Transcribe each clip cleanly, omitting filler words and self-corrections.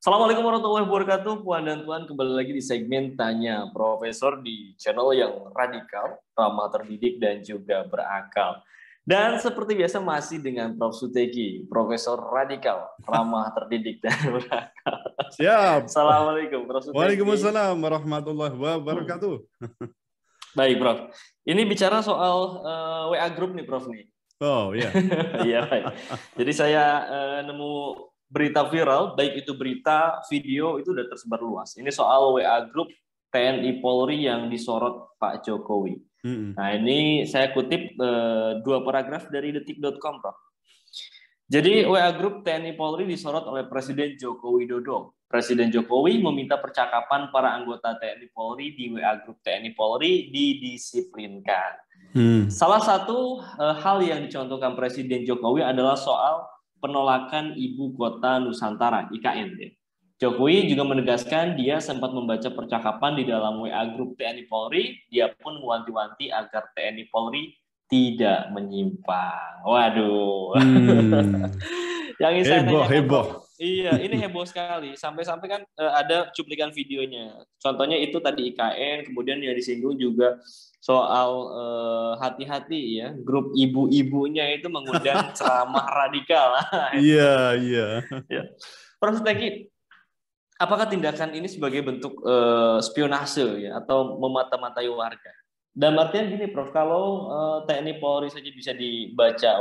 Assalamualaikum warahmatullahi wabarakatuh, Puan dan Tuan. Kembali lagi di segmen Tanya Profesor di channel yang radikal, ramah terdidik, dan juga berakal. Dan seperti biasa masih dengan Prof. Suteki, Profesor Radikal, ramah terdidik, dan berakal. Siap. Assalamualaikum, Prof. Suteki. Waalaikumsalam warahmatullahi wabarakatuh. Baik, Prof. Ini bicara soal WA Group nih, Prof. nih. Oh ya. Iya, baik. Jadi saya nemu berita viral, baik itu berita, video, itu udah tersebar luas. Ini soal WA Group TNI Polri yang disorot Pak Jokowi. Nah, ini saya kutip dua paragraf dari detik.com, Prof. Jadi WA Group TNI Polri disorot oleh Presiden Joko Widodo. Presiden Jokowi meminta percakapan para anggota TNI Polri di WA Group TNI Polri didisiplinkan. Salah satu hal yang dicontohkan Presiden Jokowi adalah soal penolakan Ibu Kota Nusantara, IKN. Jokowi juga menegaskan dia sempat membaca percakapan di dalam WA Group TNI Polri. Dia pun mewanti-wanti agar TNI Polri tidak menyimpang. Waduh. Yang ingin saya tanyakan, Heboh. Iya, ini heboh sekali. Sampai-sampai kan ada cuplikan videonya. Contohnya itu tadi IKN, kemudian yang disinggung juga soal hati-hati ya, grup ibu-ibunya itu mengundang ceramah radikal. Iya. Ya. Prof. Teki, apakah tindakan ini sebagai bentuk spionase ya atau memata-matai warga? Dan artian gini, Prof, kalau TNI Polri saja bisa dibaca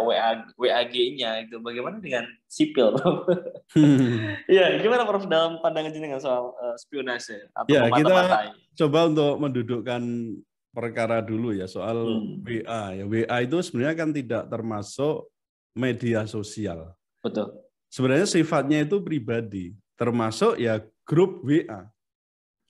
WAG-nya itu, bagaimana dengan sipil, Prof? Iya, gimana, Prof, dalam pandangan jenengan soal spionase atau Ya, kita memata-matai? coba untuk mendudukkan perkara dulu ya soal WA. Ya, WA itu sebenarnya kan tidak termasuk media sosial. Betul. Sebenarnya sifatnya itu pribadi, termasuk ya grup WA.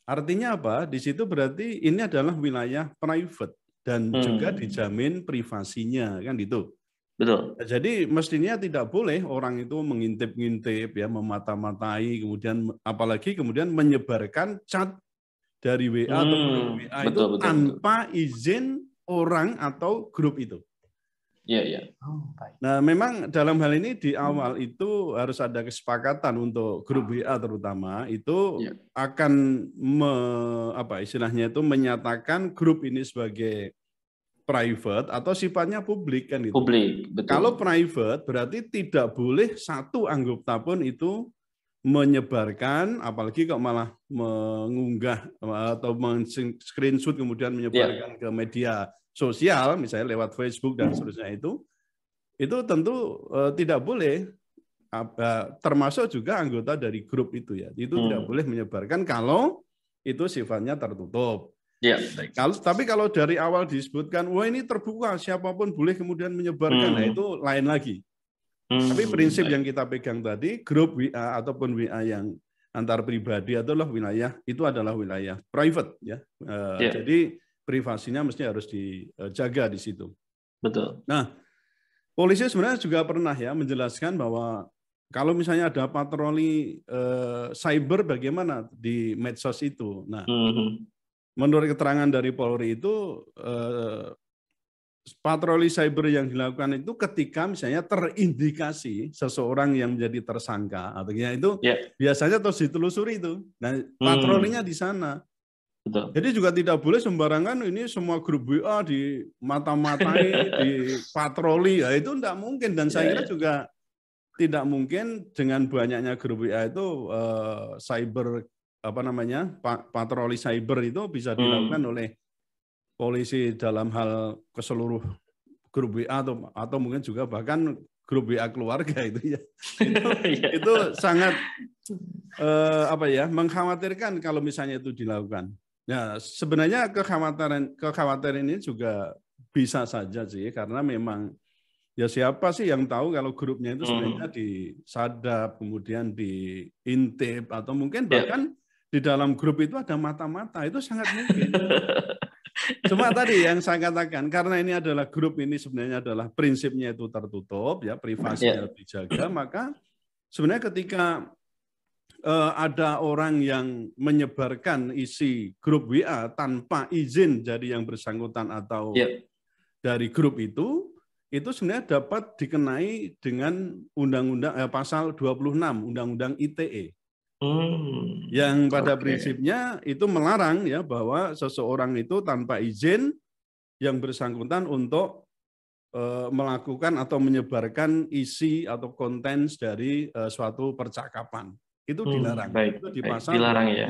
Artinya apa? Di situ berarti ini adalah wilayah private dan juga dijamin privasinya, kan gitu. Betul. Jadi mestinya tidak boleh orang itu mengintip-ngintip ya, memata-matai, kemudian apalagi kemudian menyebarkan chat dari WA atau grup WA itu tanpa izin orang atau grup itu. Iya. Nah, memang dalam hal ini di awal itu harus ada kesepakatan untuk grup WA terutama itu akan istilahnya itu menyatakan grup ini sebagai private atau sifatnya publik kan gitu. Publik, betul. Kalau private berarti tidak boleh satu anggota pun itu menyebarkan, apalagi kok malah mengunggah atau men-screenshot kemudian menyebarkan ke media sosial, misalnya lewat Facebook dan seterusnya itu tentu tidak boleh, termasuk juga anggota dari grup itu ya. Itu tidak boleh menyebarkan kalau itu sifatnya tertutup. Ya, tapi kalau dari awal disebutkan, wah ini terbuka, siapapun boleh kemudian menyebarkan, nah itu lain lagi. Tapi prinsip yang kita pegang tadi, grup WA ataupun WA yang antar pribadi adalah wilayah private ya. Jadi privasinya mesti harus dijaga di situ. Betul. Nah, polisi sebenarnya juga pernah ya menjelaskan bahwa kalau misalnya ada patroli cyber bagaimana di medsos itu. Nah, menurut keterangan dari Polri itu patroli cyber yang dilakukan itu ketika misalnya terindikasi seseorang yang menjadi tersangka artinya itu biasanya terus ditelusuri itu. Nah, patrolinya di sana. Betul. Jadi juga tidak boleh sembarangan ini semua grup WA di mata-matai, di patroli, ya itu tidak mungkin dan saya kira juga tidak mungkin dengan banyaknya grup WA itu cyber patroli cyber itu bisa dilakukan oleh polisi dalam hal ke seluruh grup WA atau mungkin juga bahkan grup WA keluarga itu ya. Itu sangat mengkhawatirkan kalau misalnya itu dilakukan. Nah, sebenarnya kekhawatiran ini juga bisa saja sih karena memang ya siapa sih yang tahu kalau grupnya itu sebenarnya disadap, kemudian diintip atau mungkin bahkan di dalam grup itu ada mata-mata, itu sangat mungkin. Cuma tadi yang saya katakan, karena ini adalah grup ini sebenarnya adalah prinsipnya itu tertutup, ya privasinya dijaga, maka sebenarnya ketika ada orang yang menyebarkan isi grup WA tanpa izin dari yang bersangkutan atau dari grup itu sebenarnya dapat dikenai dengan pasal 26 Undang-Undang ITE. Yang pada prinsipnya itu melarang ya bahwa seseorang itu tanpa izin yang bersangkutan untuk melakukan atau menyebarkan isi atau konten dari suatu percakapan. Itu dilarang. Baik, itu di baik. pasal Dilarang, 26 ya.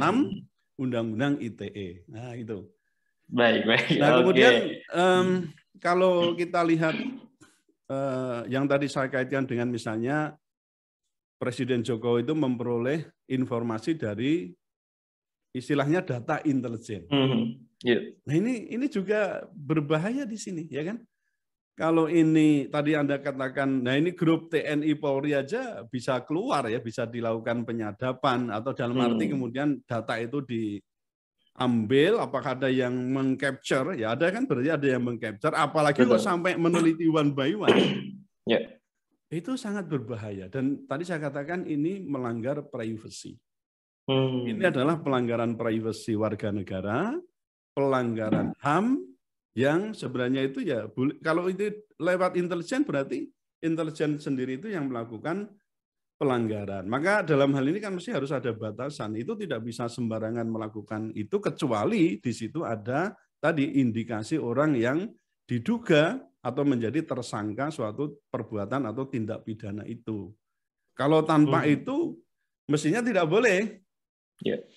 Undang-Undang ITE. Nah, itu. Baik. Nah, kemudian kalau kita lihat yang tadi saya kaitkan dengan misalnya Presiden Jokowi itu memperoleh informasi dari istilahnya data intelijen. Nah, ini juga berbahaya di sini, ya kan? Kalau ini tadi Anda katakan, nah ini grup TNI Polri aja bisa keluar ya, bisa dilakukan penyadapan atau dalam arti kemudian data itu diambil, apakah ada yang mengcapture? Ya ada kan, berarti ada yang mengcapture, apalagi kok sampai meneliti one by one. Itu sangat berbahaya dan tadi saya katakan ini melanggar privasi. Ini adalah pelanggaran privasi warga negara, pelanggaran HAM, yang sebenarnya itu ya kalau itu lewat intelijen berarti intelijen sendiri itu yang melakukan pelanggaran. Maka dalam hal ini kan mesti harus ada batasan. Itu tidak bisa sembarangan melakukan itu kecuali di situ ada tadi indikasi orang yang diduga atau menjadi tersangka suatu perbuatan atau tindak pidana itu. Kalau tanpa itu mestinya tidak boleh.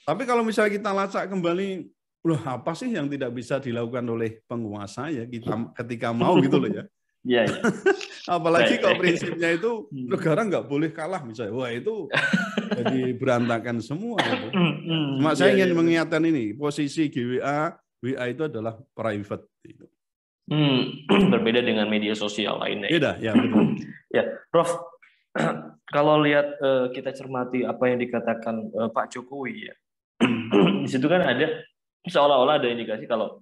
Tapi kalau misalnya kita lacak kembali, loh apa sih yang tidak bisa dilakukan oleh penguasa ya kita ketika mau gitu loh ya. Apalagi kalau prinsipnya itu negara nggak boleh kalah misalnya. Wah itu jadi berantakan semua itu. Cuma saya ingin mengingatkan ini, posisi GWA, WA itu adalah private. Gitu. Berbeda dengan media sosial lainnya. Beda, ya betul. Ya, Prof. Kalau lihat kita cermati apa yang dikatakan Pak Jokowi ya, di situ kan ada seolah-olah ada indikasi kalau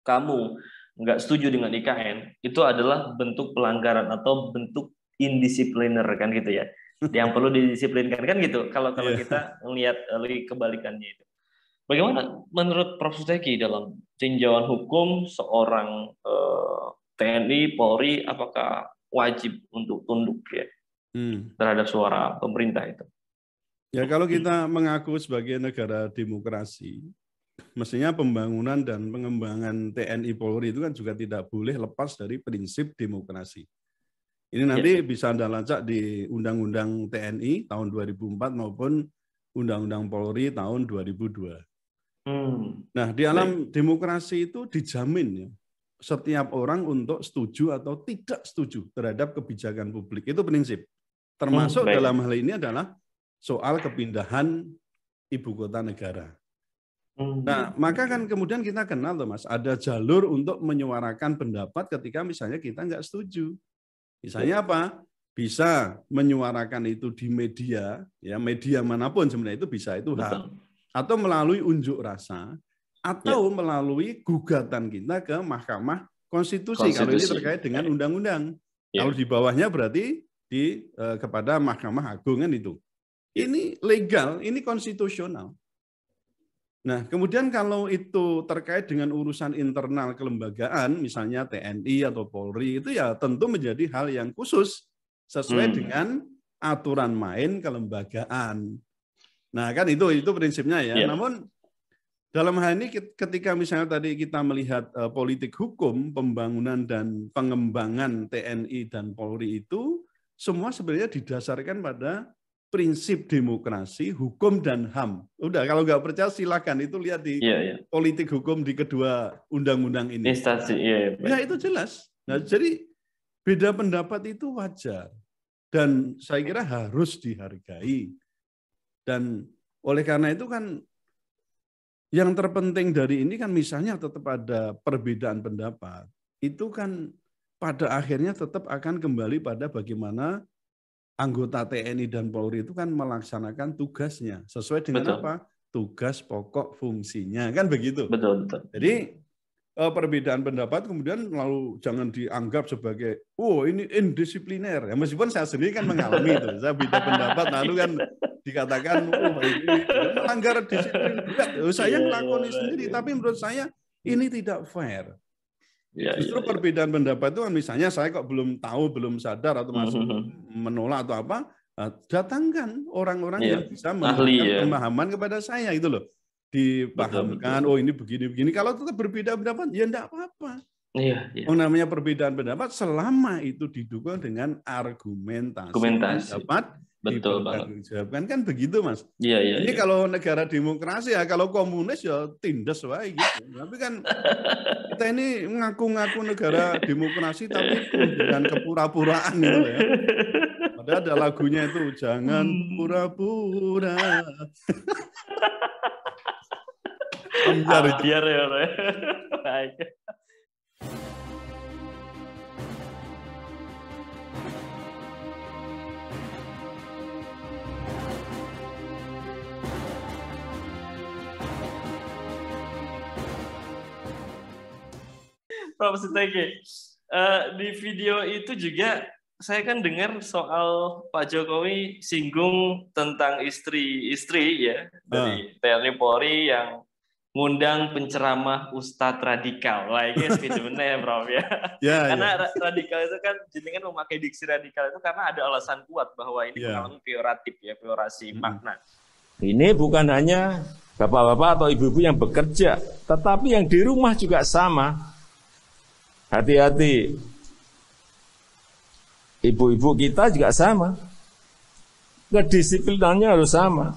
kamu nggak setuju dengan IKN itu adalah bentuk pelanggaran atau bentuk indisipliner kan gitu ya, yang perlu didisiplinkan kan gitu. Kalau kita melihat kebalikannya itu, bagaimana menurut Prof. Suteki dalam tinjauan hukum seorang TNI Polri apakah wajib untuk tunduk ya terhadap suara pemerintah itu? Ya kalau kita mengaku sebagai negara demokrasi, mestinya pembangunan dan pengembangan TNI Polri itu kan juga tidak boleh lepas dari prinsip demokrasi. Ini nanti bisa Anda lacak di Undang-Undang TNI tahun 2004 maupun Undang-Undang Polri tahun 2002. Nah, di alam demokrasi itu dijamin ya, setiap orang untuk setuju atau tidak setuju terhadap kebijakan publik. Itu prinsip. Termasuk dalam hal ini adalah soal kepindahan ibu kota negara. Nah, maka kan kemudian kita kenal tuh Mas, ada jalur untuk menyuarakan pendapat ketika misalnya kita nggak setuju. Misalnya apa? Bisa menyuarakan itu di media, ya media manapun sebenarnya itu bisa, itu hak. Atau melalui unjuk rasa, atau melalui gugatan kita ke Mahkamah Konstitusi. Kalau ini terkait dengan undang-undang. Kalau di bawahnya berarti kepada Mahkamah Agung kan itu. Ini legal, ini konstitusional. Nah, kemudian kalau itu terkait dengan urusan internal kelembagaan, misalnya TNI atau Polri, itu ya tentu menjadi hal yang khusus sesuai dengan aturan main kelembagaan. Nah, kan itu prinsipnya ya. Namun dalam hal ini ketika misalnya tadi kita melihat politik hukum, pembangunan dan pengembangan TNI dan Polri itu semua sebenarnya didasarkan pada prinsip demokrasi, hukum dan HAM. Udah, kalau nggak percaya silakan itu lihat di politik hukum di kedua undang-undang ini. Instansi, ya itu jelas. Nah, jadi beda pendapat itu wajar dan saya kira harus dihargai. Dan oleh karena itu kan yang terpenting dari ini kan misalnya tetap ada perbedaan pendapat. Itu kan pada akhirnya tetap akan kembali pada bagaimana anggota TNI dan Polri itu kan melaksanakan tugasnya sesuai dengan apa? Tugas pokok fungsinya kan begitu. Betul. Jadi perbedaan pendapat kemudian lalu jangan dianggap sebagai ini indisipliner. Ya meskipun saya sendiri kan mengalami itu. Saya beda pendapat lalu kan dikatakan ini melanggar disiplin berat. Saya ngelakoni sendiri tapi menurut saya ini tidak fair. Justru perbedaan pendapat itu kan misalnya saya kok belum tahu, belum sadar atau masih menolak atau apa, datangkan orang-orang yang bisa ahli, memberikan ya. pemahaman kepada saya itu loh. Dipahamkan, Betul. oh ini begini-begini. Kalau tetap berbeda pendapat, ya enggak apa-apa. Iya, iya. Oh, namanya perbedaan pendapat selama itu didukung dengan argumentasi yang dapat Betul banget. dipertanggungjawabkan, kan begitu, Mas. Iya, iya. Ini iya. kalau negara demokrasi ya, kalau komunis ya tindas wae gitu. Tapi kan kita ini ngaku-ngaku negara demokrasi tapi penuh dengan kepura-puraan gitu loh ya. Padahal ada lagunya itu, jangan pura-pura. Ambiar itu. Biar ya. Baik. Prof. Suteki, di video itu juga saya kan dengar soal Pak Jokowi singgung tentang istri-istri ya dari TNI Polri yang ngundang penceramah ustadz radikal. Lah ini sebenarnya Prof ya. Karena radikal itu kan jenengan memakai diksi radikal itu karena ada alasan kuat bahwa ini mengalami peyoratif ya, peyorasi makna. Ini bukan hanya bapak-bapak atau ibu-ibu yang bekerja, tetapi yang di rumah juga sama. Hati-hati. Ibu-ibu kita juga sama. Kedisiplinannya harus sama.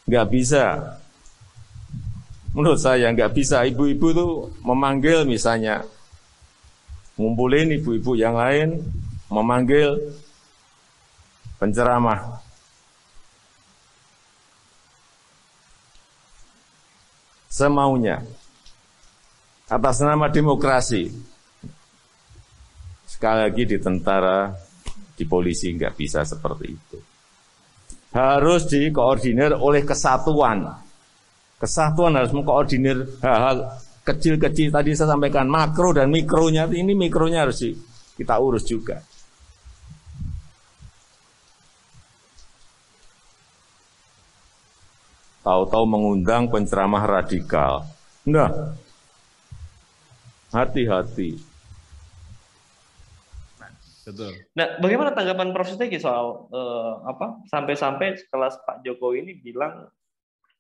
Nggak bisa. Menurut saya nggak bisa. Ibu-ibu tuh memanggil misalnya, ngumpulin ibu-ibu yang lain, memanggil penceramah. Semaunya. Atas nama demokrasi. Sekali lagi di tentara, di polisi nggak bisa seperti itu. Harus dikoordinir oleh kesatuan. Kesatuan harus mengkoordinir hal-hal kecil-kecil tadi saya sampaikan, makro dan mikronya. Ini mikronya harus kita urus juga. Tahu-tahu mengundang penceramah radikal. Nah, hati-hati. Betul. Nah, bagaimana tanggapan Prof. Suteki soal sampai-sampai sekelas Pak Jokowi ini bilang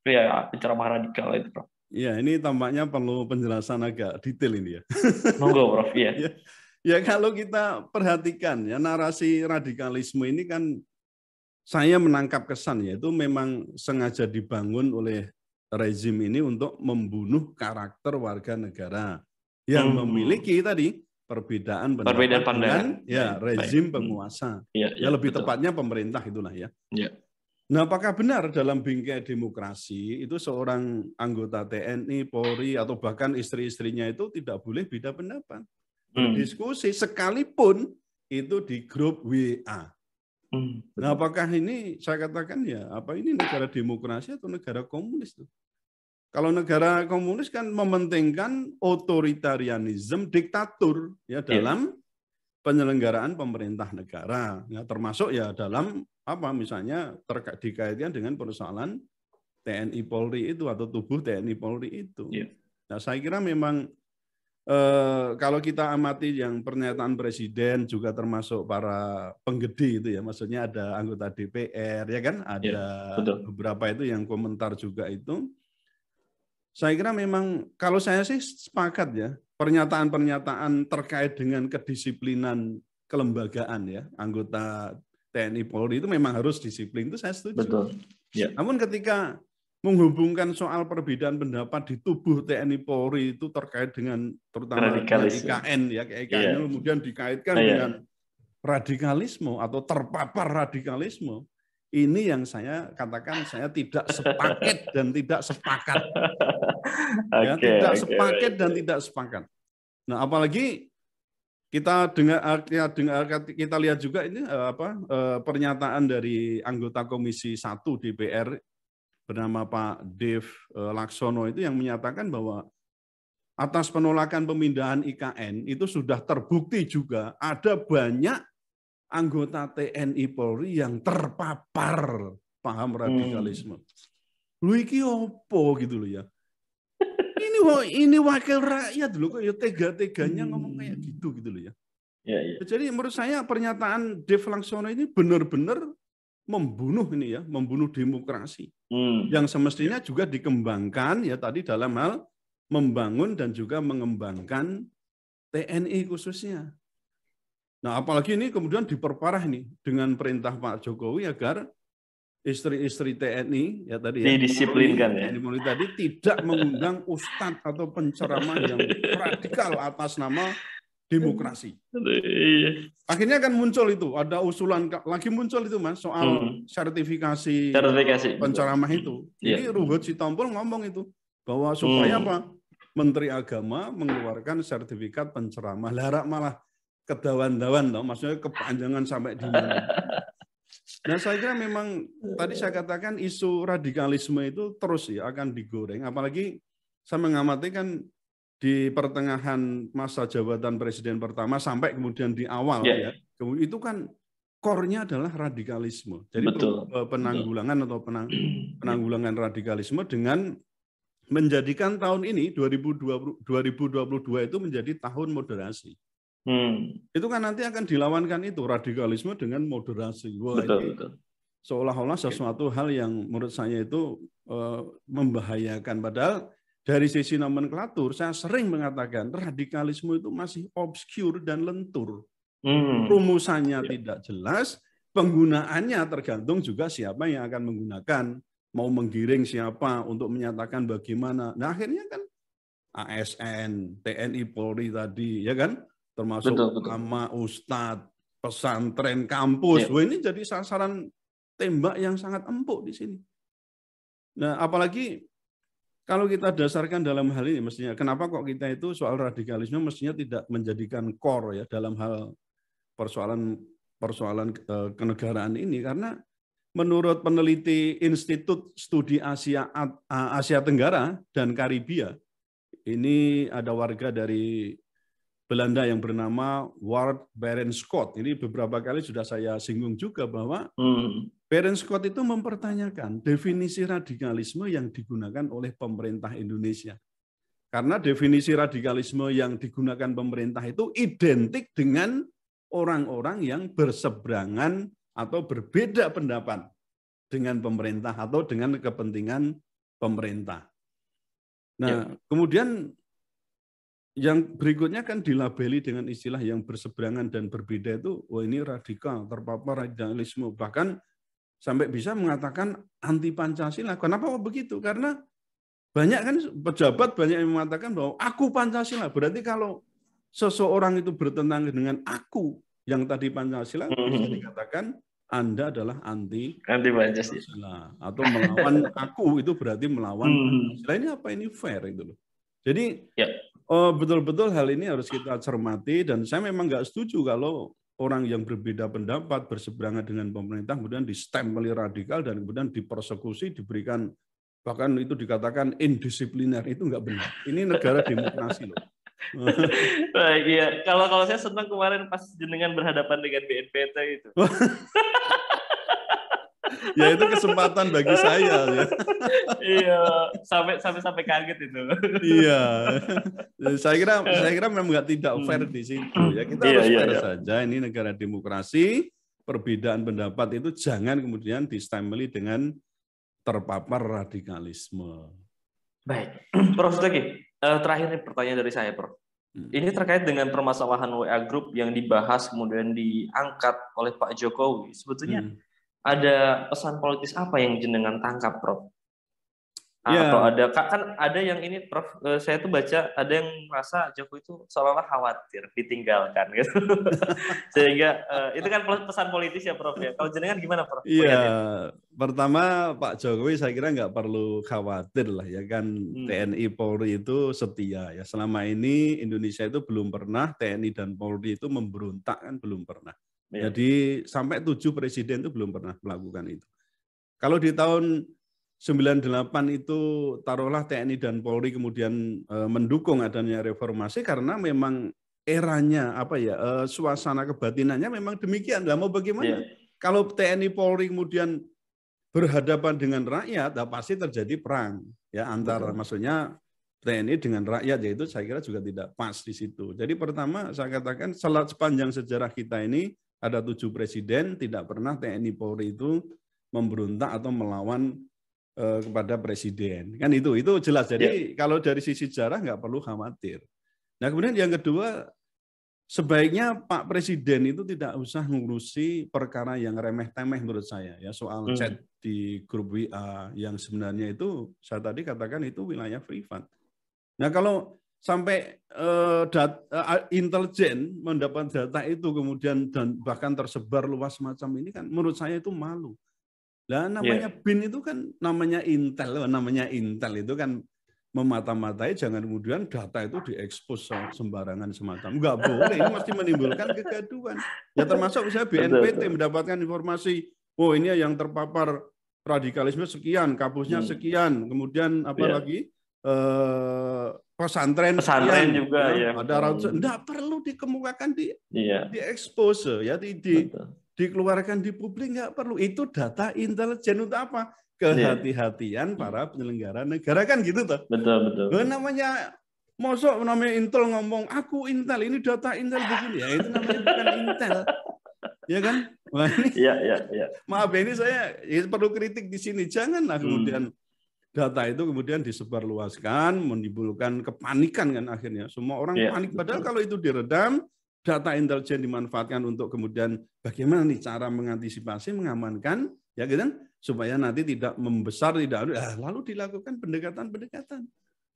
ya penceramah radikal itu, Prof? Iya, ini tampaknya perlu penjelasan agak detail ini ya. Monggo, Prof. Iya. Ya, kalau kita perhatikan ya, narasi radikalisme ini kan saya menangkap kesan ya, itu memang sengaja dibangun oleh rezim ini untuk membunuh karakter warga negara yang memiliki tadi perbedaan pendapat dengan rezim penguasa. Ya, lebih tepatnya pemerintah itulah ya. Nah, apakah benar dalam bingkai demokrasi itu seorang anggota TNI, Polri atau bahkan istri-istrinya itu tidak boleh beda pendapat, berdiskusi sekalipun itu di grup WA. Nah, apakah ini saya katakan ya, apa ini negara demokrasi atau negara komunis tuh? Kalau negara komunis kan mementingkan otoritarianisme, diktatur ya dalam penyelenggaraan pemerintah negara, ya termasuk ya dalam apa misalnya dikaitkan dengan persoalan TNI Polri itu atau tubuh TNI Polri itu. Nah, saya kira memang kalau kita amati yang pernyataan Presiden juga termasuk para penggede itu ya, maksudnya ada anggota DPR ya kan, ada beberapa itu yang komentar juga itu. Saya kira memang kalau saya sih sepakat ya, pernyataan-pernyataan terkait dengan kedisiplinan kelembagaan ya, anggota TNI Polri itu memang harus disiplin, itu saya setuju. Betul. Ya. Namun ketika menghubungkan soal perbedaan pendapat di tubuh TNI Polri itu terkait dengan terutama IKN ya, IKN kemudian dikaitkan dengan radikalisme atau terpapar radikalisme, ini yang saya katakan saya tidak sepaket dan tidak sepakat. Ya, tidak sepaket dan tidak sepakat. Nah, apalagi kita kita lihat juga ini pernyataan dari anggota Komisi 1 DPR bernama Pak Dev Laksono itu yang menyatakan bahwa atas penolakan pemindahan IKN itu sudah terbukti juga ada banyak anggota TNI Polri yang terpapar paham radikalisme. Lu iki opo gitu loh ya. Ini wakil rakyat loh kok ya tega-teganya ngomong kayak gitu loh ya. Ya, ya. Jadi menurut saya pernyataan Dev Laksono ini benar-benar membunuh ini ya, membunuh demokrasi. Yang semestinya juga dikembangkan ya tadi dalam hal membangun dan juga mengembangkan TNI khususnya. Nah, apalagi ini kemudian diperparah nih dengan perintah Pak Jokowi agar istri-istri TNI ya tadi ya, didisiplinkan ya. TNI Polri tadi tidak mengundang ustadz atau penceramah yang radikal atas nama demokrasi. Akhirnya kan muncul itu, ada usulan lagi muncul itu Mas soal sertifikasi penceramah itu. Jadi Ruhut Sitompul ngomong itu bahwa supaya apa? Menteri Agama mengeluarkan sertifikat penceramah. Larak malah kedawan-dawan toh, maksudnya kepanjangan sampai di mana. Nah, saya kira memang tadi saya katakan isu radikalisme itu terus ya akan digoreng, apalagi saya mengamati kan di pertengahan masa jabatan presiden pertama sampai kemudian di awal ya, itu kan core-nya adalah radikalisme. Jadi penanggulangan atau penanggulangan radikalisme dengan menjadikan tahun ini 2022 itu menjadi tahun moderasi. Itu kan nanti akan dilawankan itu radikalisme dengan moderasi. Wah, betul. Seolah-olah sesuatu hal yang menurut saya itu membahayakan. Padahal dari sisi nomenklatur, saya sering mengatakan radikalisme itu masih obskur dan lentur. Rumusannya tidak jelas, penggunaannya tergantung juga siapa yang akan menggunakan, mau menggiring siapa untuk menyatakan bagaimana. Nah akhirnya kan ASN, TNI, Polri tadi, ya kan, termasuk ulama, ustadz, pesantren, kampus. Wah, ini jadi sasaran tembak yang sangat empuk di sini. Nah apalagi kalau kita dasarkan dalam hal ini, mestinya kenapa kok kita itu soal radikalisme mestinya tidak menjadikan core ya dalam hal persoalan kenegaraan ini, karena menurut peneliti Institut Studi Asia Tenggara dan Karibia, ini ada warga dari Belanda yang bernama Ward Berenschot. Ini beberapa kali sudah saya singgung juga bahwa Berenschot itu mempertanyakan definisi radikalisme yang digunakan oleh pemerintah Indonesia. Karena definisi radikalisme yang digunakan pemerintah itu identik dengan orang-orang yang berseberangan atau berbeda pendapat dengan pemerintah atau dengan kepentingan pemerintah. Nah, kemudian yang berikutnya kan dilabeli dengan istilah yang berseberangan dan berbeda itu, wah ini radikal, terpapar radikalisme. Bahkan sampai bisa mengatakan anti Pancasila. Kenapa begitu? Karena banyak kan pejabat banyak yang mengatakan bahwa aku Pancasila. Berarti kalau seseorang itu bertentangan dengan aku yang tadi Pancasila, bisa dikatakan Anda adalah anti Pancasila. Atau melawan aku itu berarti melawan Pancasila. Ini apa? Ini fair itu loh. Jadi betul-betul hal ini harus kita cermati, dan saya memang nggak setuju kalau orang yang berbeda pendapat, berseberangan dengan pemerintah, kemudian distempeli radikal dan kemudian dipersekusi, diberikan, bahkan itu dikatakan indisipliner, itu nggak benar. Ini negara demokrasi loh. Baik, ya. Kalau saya senang kemarin pas jenengan berhadapan dengan BNPT itu. Ya itu kesempatan bagi saya ya. Iya, sampai kaget itu. Iya. Saya kira memang tidak fair di situ ya. Kita harus fair saja, ini negara demokrasi, perbedaan pendapat itu jangan kemudian distempeli dengan terpapar radikalisme. Baik. Prof lagi. Terakhir nih pertanyaan dari saya, Prof. Ini terkait dengan permasalahan WA Group yang dibahas kemudian diangkat oleh Pak Jokowi. Sebetulnya ada pesan politis apa yang jenengan tangkap, Prof? Atau ada kan ada yang ini, Prof, saya tuh baca ada yang merasa Jokowi itu seolah-olah khawatir ditinggalkan gitu. Sehingga itu kan pesan politis ya, Prof ya. Kalau jenengan gimana, Prof? Iya, pertama Pak Jokowi saya kira nggak perlu khawatir lah ya kan, TNI Polri itu setia ya. Selama ini Indonesia itu belum pernah TNI dan Polri itu memberontak, kan belum pernah. Jadi sampai 7 presiden itu belum pernah melakukan itu. Kalau di tahun 98 itu taruhlah TNI dan Polri kemudian mendukung adanya reformasi karena memang eranya suasana kebatinannya memang demikian. Lah mau bagaimana? Kalau TNI Polri kemudian berhadapan dengan rakyat, pasti terjadi perang ya antara maksudnya TNI dengan rakyat, yaitu saya kira juga tidak pas di situ. Jadi pertama saya katakan sepanjang sejarah kita ini ada 7 presiden, tidak pernah TNI Polri itu memberontak atau melawan kepada presiden. Kan itu jelas. Jadi kalau dari sisi sejarah nggak perlu khawatir. Nah kemudian yang kedua, sebaiknya Pak Presiden itu tidak usah ngurusi perkara yang remeh-temeh menurut saya, ya, soal chat di grup WA yang sebenarnya itu saya tadi katakan itu wilayah privat. Nah kalau sampai intelijen mendapat data itu kemudian dan bahkan tersebar luas semacam ini kan menurut saya itu malu. Nah namanya BIN itu kan namanya Intel itu kan memata-matai, jangan kemudian data itu diekspos sembarangan semacam. Enggak boleh, ini mesti menimbulkan kegaduhan. Ya termasuk misalnya BNPT mendapatkan informasi, oh ini yang terpapar radikalisme sekian, kampusnya sekian, kemudian apalagi pesantren sekian, juga ya. Ada ratusan, enggak perlu dikemukakan diekspos ya, dikeluarkan di publik, enggak perlu. Itu data intelijen untuk apa? Kehati-hatian para penyelenggara negara kan gitu toh. Betul. Namanya mosok namanya Intel ngomong aku Intel, ini data Intel begini, ya itu namanya bukan Intel. Ya kan? Wah, ini, maaf ya, ini saya perlu kritik di sini. Janganlah kemudian data itu kemudian disebarluaskan, menimbulkan kepanikan kan akhirnya. Semua orang panik. Padahal kalau itu diredam, data intelijen dimanfaatkan untuk kemudian bagaimana nih cara mengantisipasi, mengamankan, ya kan? Supaya nanti tidak membesar, lalu dilakukan pendekatan-pendekatan.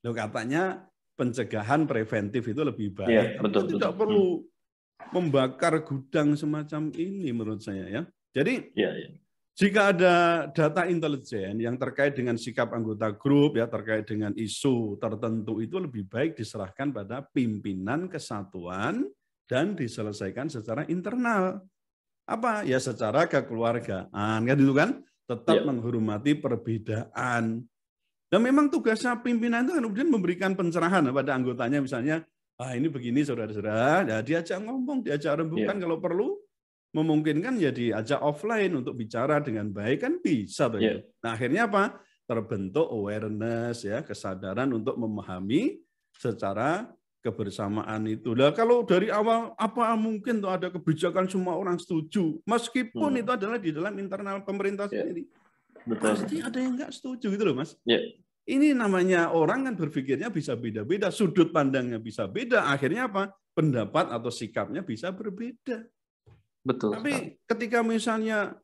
Loh katanya pencegahan preventif itu lebih baik. Betul. Tidak perlu membakar gudang semacam ini menurut saya ya. Jadi jika ada data intelijen yang terkait dengan sikap anggota grup ya, terkait dengan isu tertentu, itu lebih baik diserahkan pada pimpinan kesatuan dan diselesaikan secara internal. Apa? Ya secara kekeluargaan kan itu kan. Tetap menghormati perbedaan. Dan memang tugasnya pimpinan itu kan kemudian memberikan pencerahan pada anggotanya, misalnya, ini begini saudara-saudara, ya diajak ngomong, diajak rembukan, kalau perlu memungkinkan ya diajak offline untuk bicara dengan baik kan bisa. Nah akhirnya apa? Terbentuk awareness ya, kesadaran untuk memahami secara kebersamaan itu. Nah, kalau dari awal apa mungkin tuh ada kebijakan semua orang setuju, meskipun itu adalah di dalam internal pemerintah sendiri. Pasti ada yang nggak setuju gitu loh, Mas. Ini namanya orang kan berpikirnya bisa beda-beda, sudut pandangnya bisa beda, akhirnya apa? Pendapat atau sikapnya bisa berbeda. Betul. Tapi ketika misalnya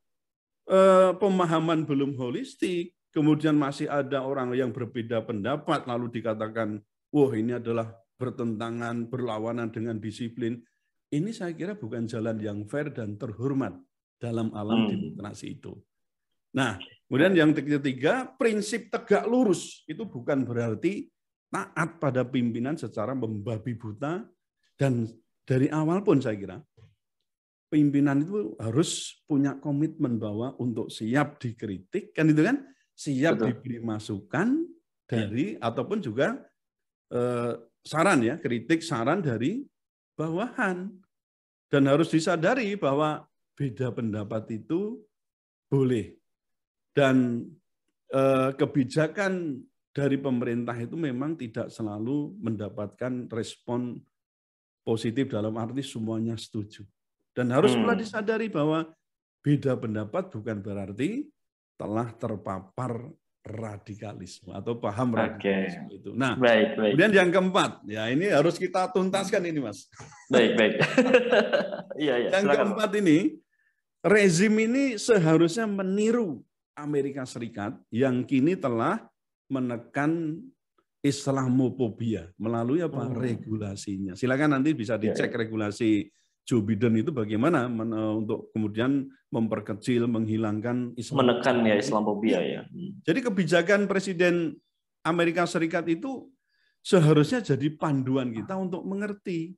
pemahaman belum holistik, kemudian masih ada orang yang berbeda pendapat, lalu dikatakan, wah ini adalah bertentangan, berlawanan dengan disiplin. Ini saya kira bukan jalan yang fair dan terhormat dalam alam demokrasi itu. Nah, kemudian yang ketiga, prinsip tegak lurus. Itu bukan berarti taat pada pimpinan secara membabi buta. Dan dari awal pun saya kira, pimpinan itu harus punya komitmen bahwa untuk siap dikritik, kan itu kan, siap diberi masukan dari, ataupun juga saran ya, kritik saran dari bawahan. Dan harus disadari bahwa beda pendapat itu boleh. Dan kebijakan dari pemerintah itu memang tidak selalu mendapatkan respon positif dalam arti semuanya setuju. Dan harus pula disadari bahwa beda pendapat bukan berarti telah terpapar radikalisme atau paham radikalisme itu. Nah, baik. Kemudian yang keempat, ya ini harus kita tuntaskan ini, Mas. Baik. Yang keempat ini, rezim ini seharusnya meniru Amerika Serikat yang kini telah menekan Islamofobia melalui apa? Regulasinya. Silakan nanti bisa dicek regulasi Joe Biden itu bagaimana untuk kemudian memperkecil, menghilangkan menekan ya Islamofobia ya. Jadi kebijakan Presiden Amerika Serikat itu seharusnya jadi panduan kita untuk mengerti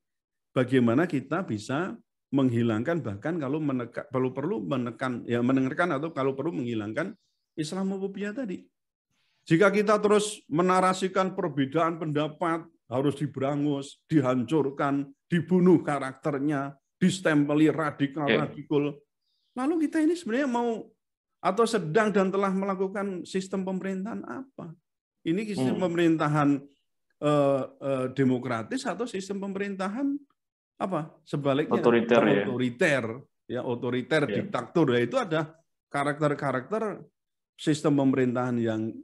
bagaimana kita bisa menghilangkan, bahkan kalau perlu menekan atau kalau perlu menghilangkan Islamofobia tadi. Jika kita terus menarasikan perbedaan pendapat harus diberangus, dihancurkan, dibunuh karakternya, distempeli radikal. Lalu kita ini sebenarnya mau atau sedang dan telah melakukan sistem pemerintahan apa? Ini sistem pemerintahan demokratis atau sistem pemerintahan apa sebaliknya Otoriter, ya. Otoriter, Ya. diktator. Ya, itu ada karakter-karakter sistem pemerintahan yang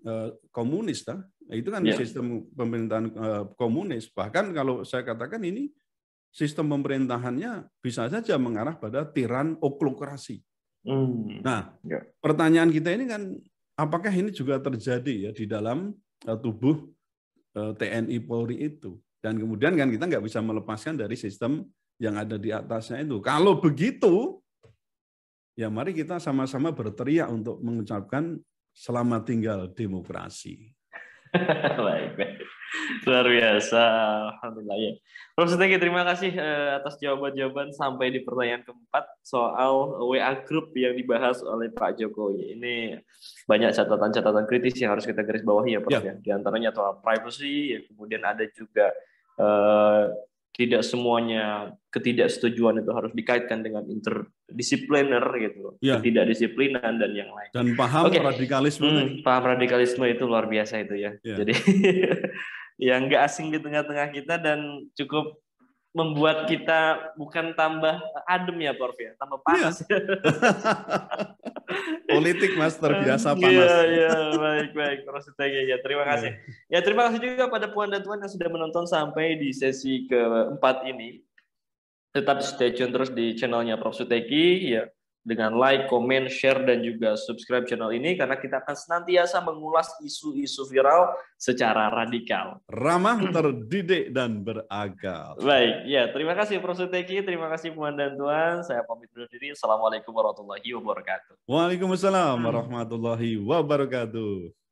komunis, itu kan Ya. sistem pemerintahan komunis. Bahkan kalau saya katakan ini sistem pemerintahannya bisa saja mengarah pada tiran oklokrasi. Nah, Ya. pertanyaan kita ini kan, apakah ini juga terjadi ya di dalam tubuh TNI Polri itu? Dan kemudian kan kita nggak bisa melepaskan dari sistem yang ada di atasnya itu. Kalau begitu, ya mari kita sama-sama berteriak untuk mengucapkan selamat tinggal demokrasi. Baik. Luar biasa, alhamdulillah ya. Prof. Suteki, terima kasih atas jawaban-jawaban sampai di pertanyaan keempat soal WA Group yang dibahas oleh Pak Jokowi. Ini banyak catatan-catatan kritis yang harus kita garis bawahi ya, Prof. Ya. Di antaranya soal privacy, ya, kemudian ada juga tidak semuanya ketidaksetujuan itu harus dikaitkan dengan interdisipliner gitu, ketidakdisiplinan dan yang lain. Dan paham radikalisme. Paham radikalisme itu luar biasa itu ya. Jadi yang nggak asing di tengah-tengah kita dan cukup membuat kita bukan tambah adem ya, Prof, ya, tambah panas. Politik Mas terbiasa panas. Iya, baik, Prof. Suteki. Ya, terima kasih. Ya, terima kasih juga pada Puan dan Tuan yang sudah menonton sampai di sesi keempat ini. Tetap stay tune terus di channelnya Prof. Suteki, ya, dengan like, comment, share, dan juga subscribe channel ini karena kita akan senantiasa mengulas isu-isu viral secara radikal. Ramah, terdidik, dan berakal. Baik, ya, terima kasih Prof. Suteki, terima kasih Puan dan Tuan. Saya pamit undur diri. Assalamualaikum warahmatullahi wabarakatuh. Waalaikumsalam warahmatullahi wabarakatuh.